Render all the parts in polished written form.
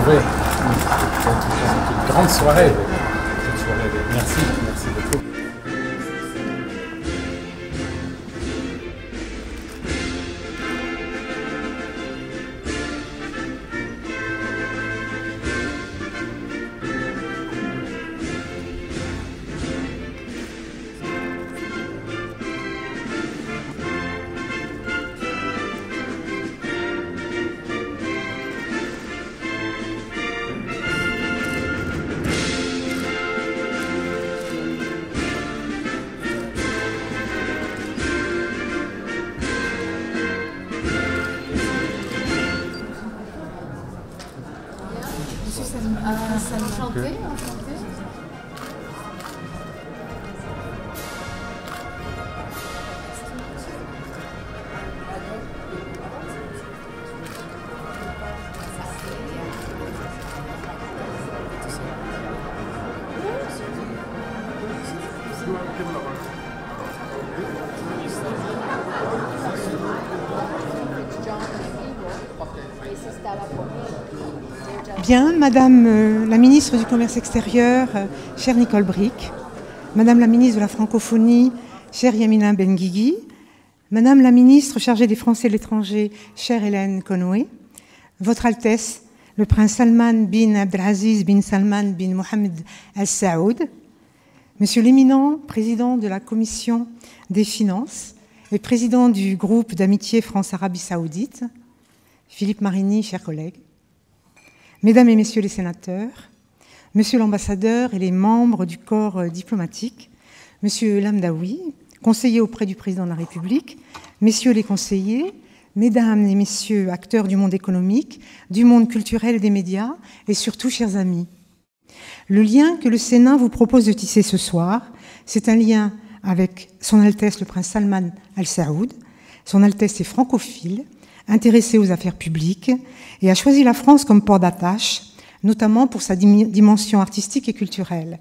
Oui, une grande soirée. Merci, merci beaucoup. Enchanté. Bien, Madame la ministre du Commerce extérieur, chère Nicole Bricq, Madame la ministre de la Francophonie, chère Yamina Benguigui, Madame la ministre chargée des Français de l'étranger, chère Hélène Conway, Votre Altesse, le prince Salman bin Abdelaziz bin Salman bin Mohammed Al Saoud, Monsieur l'éminent président de la Commission des Finances et président du groupe d'amitié France-Arabie Saoudite, Philippe Marini, chers collègues, Mesdames et Messieurs les sénateurs, Monsieur l'ambassadeur et les membres du corps diplomatique, Monsieur Lamdaoui, conseiller auprès du Président de la République, Messieurs les conseillers, Mesdames et Messieurs acteurs du monde économique, du monde culturel et des médias, et surtout, chers amis. Le lien que le Sénat vous propose de tisser ce soir, c'est un lien avec Son Altesse le Prince Salman Al Saoud. Son Altesse est francophile, intéressé aux affaires publiques et a choisi la France comme port d'attache, notamment pour sa dimension artistique et culturelle.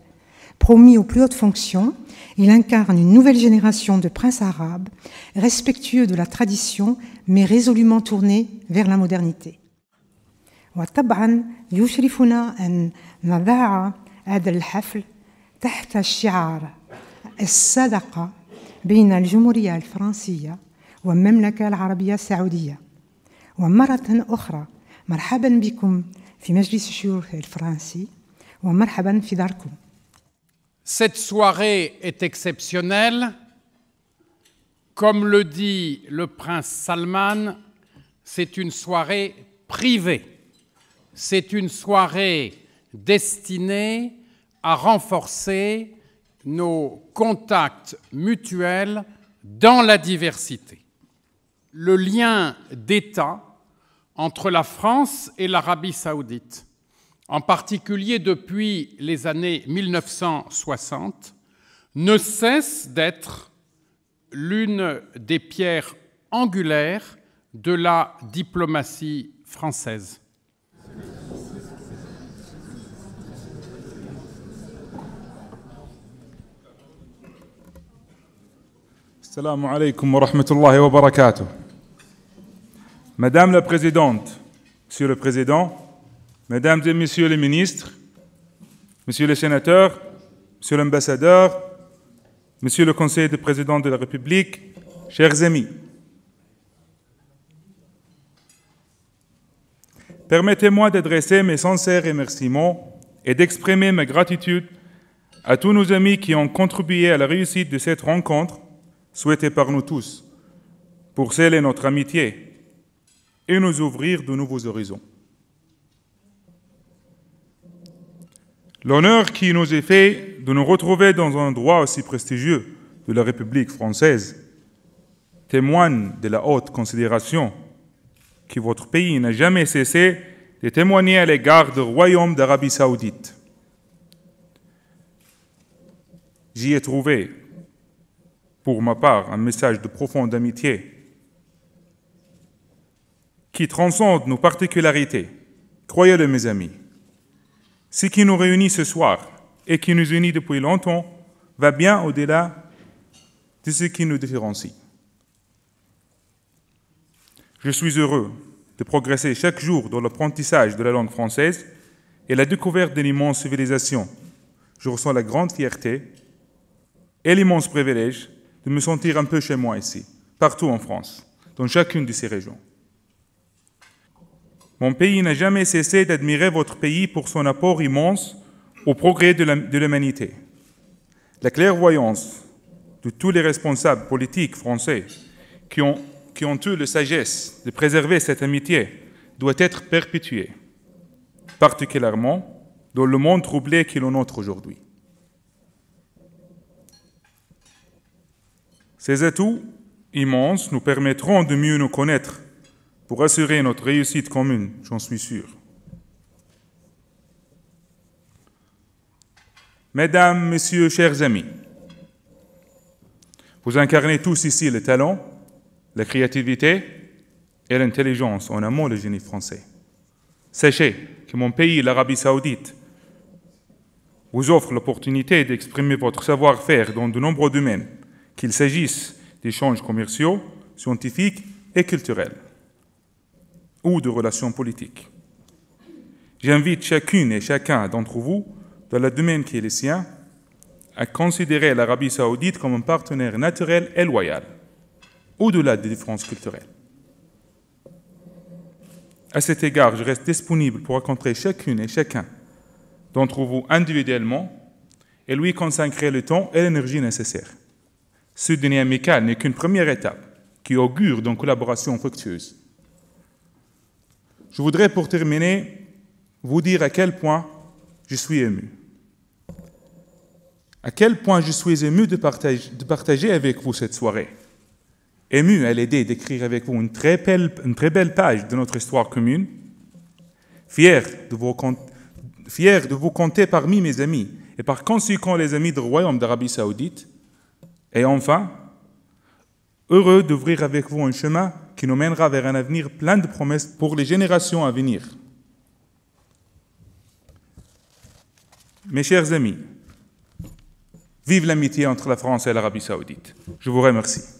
Promis aux plus hautes fonctions, il incarne une nouvelle génération de princes arabes, respectueux de la tradition, mais résolument tournés vers la modernité. وطبعا يشرفنا أن نضع هذا الحفل تحت الشعار الصداقة بين الجمهورية الفرنسية والمملكة العربية السعودية. ومرة أخرى مرحبا بكم في مجلس الشيوخ الفرنسي ومرحبا في داركم. Cette soirée est exceptionnelle. Comme le dit le prince Salman, c'est une soirée privée. C'est une soirée destinée à renforcer nos contacts mutuels dans la diversité. Le lien d'État entre la France et l'Arabie saoudite, en particulier depuis les années 1960, ne cesse d'être l'une des pierres angulaires de la diplomatie française. Assalamu alaikum wa rahmatullahi wa barakatuh. Madame la Présidente, Monsieur le Président, Mesdames et Messieurs les ministres, Monsieur le Sénateur, Monsieur l'Ambassadeur, Monsieur le Conseiller du Président de la République, chers amis. Permettez-moi d'adresser mes sincères remerciements et d'exprimer ma gratitude à tous nos amis qui ont contribué à la réussite de cette rencontre souhaitée par nous tous, pour sceller notre amitié et nous ouvrir de nouveaux horizons. L'honneur qui nous est fait de nous retrouver dans un endroit aussi prestigieux de la République française témoigne de la haute considération que votre pays n'a jamais cessé de témoigner à l'égard du Royaume d'Arabie Saoudite. J'y ai trouvé, pour ma part, un message de profonde amitié qui transcende nos particularités. Croyez-le, mes amis, ce qui nous réunit ce soir et qui nous unit depuis longtemps va bien au-delà de ce qui nous différencie. Je suis heureux de progresser chaque jour dans l'apprentissage de la langue française et la découverte de l'immense civilisation. Je ressens la grande fierté et l'immense privilège de me sentir un peu chez moi ici, partout en France, dans chacune de ces régions. Mon pays n'a jamais cessé d'admirer votre pays pour son apport immense au progrès de l'humanité. La clairvoyance de tous les responsables politiques français qui ont eu la sagesse de préserver cette amitié doit être perpétuée, particulièrement dans le monde troublé qui est le nôtre aujourd'hui. Ces atouts immenses nous permettront de mieux nous connaître pour assurer notre réussite commune, j'en suis sûr. Mesdames, Messieurs, chers amis, vous incarnez tous ici le talent, la créativité et l'intelligence, en un mot, le génie français. Sachez que mon pays, l'Arabie Saoudite, vous offre l'opportunité d'exprimer votre savoir-faire dans de nombreux domaines, qu'il s'agisse d'échanges commerciaux, scientifiques et culturels, ou de relations politiques. J'invite chacune et chacun d'entre vous, dans le domaine qui est le sien, à considérer l'Arabie Saoudite comme un partenaire naturel et loyal, au-delà des différences culturelles. À cet égard, je reste disponible pour rencontrer chacune et chacun d'entre vous individuellement et lui consacrer le temps et l'énergie nécessaires. Ce dîner amical n'est qu'une première étape qui augure d'une collaboration fructueuse. Je voudrais pour terminer vous dire à quel point je suis ému. À quel point je suis ému de partager avec vous cette soirée. Ému à l'idée d'écrire avec vous une très belle page de notre histoire commune. Fier de vous compter parmi mes amis et par conséquent les amis du Royaume d'Arabie Saoudite. Et enfin, heureux d'ouvrir avec vous un chemin qui nous mènera vers un avenir plein de promesses pour les générations à venir. Mes chers amis, vive l'amitié entre la France et l'Arabie Saoudite. Je vous remercie.